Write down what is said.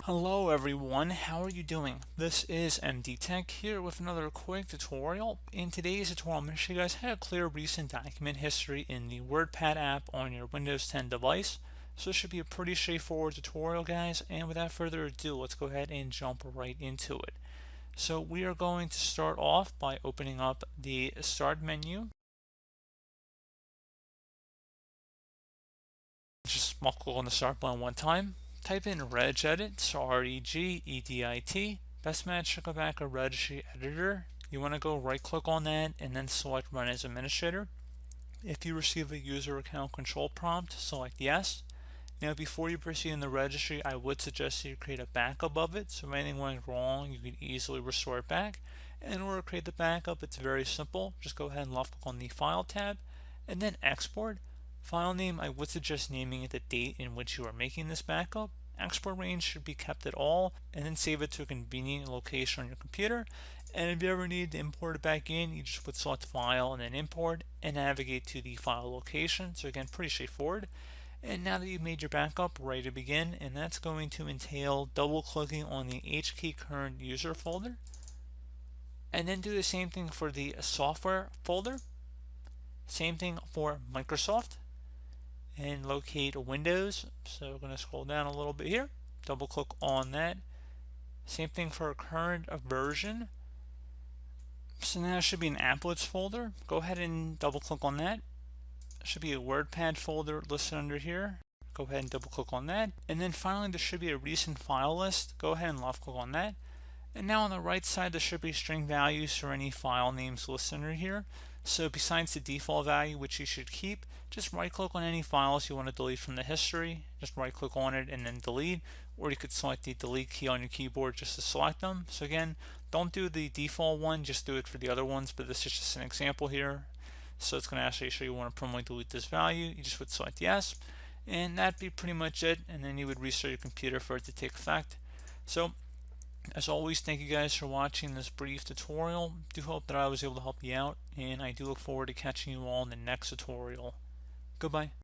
Hello everyone, how are you doing? This is MD Tech here with another quick tutorial. In today's tutorial, I'm going to show you guys how to clear recent document history in the WordPad app on your Windows 10 device. So this should be a pretty straightforward tutorial, guys, and without further ado, let's go ahead and jump right into it. So we are going to start off by opening up the Start menu. Just click on the Start button one time. Type in regedit, so regedit. Best match to go back a registry editor. You want to go right click on that and then select run as administrator. If you receive a user account control prompt, select yes. Now before you proceed in the registry, I would suggest you create a backup of it, so if anything went wrong you can easily restore it back. And in order to create the backup, it's very simple. Just go ahead and left click on the file tab and then export. File name, I would suggest naming it the date in which you are making this backup. Export range should be kept at all, and then save it to a convenient location on your computer. And if you ever need to import it back in, you just would select file and then import and navigate to the file location. So again, pretty straightforward. And now that you've made your backup, ready to begin, and that's going to entail double clicking on the HK current user folder, and then do the same thing for the software folder. Same thing for Microsoft, and locate Windows. So we're going to scroll down a little bit here, double click on that. Same thing for a current version. So now it should be an applets folder. Go ahead and double click on that. There should be a WordPad folder listed under here. Go ahead and double click on that. And then finally there should be a recent file list. Go ahead and left click on that. And now on the right side there should be string values for any file names listed under here. So besides the default value, which you should keep, just right click on any files you want to delete from the history. Just right click on it and then delete, or you could select the delete key on your keyboard just to select them. So again, don't do the default one, just do it for the other ones, but this is just an example here. So it's going to actually show you want to permanently delete this value. You just would select yes, and that'd be pretty much it, and then you would restart your computer for it to take effect. So as always, thank you guys for watching this brief tutorial. Do hope that I was able to help you out, and I do look forward to catching you all in the next tutorial. Goodbye.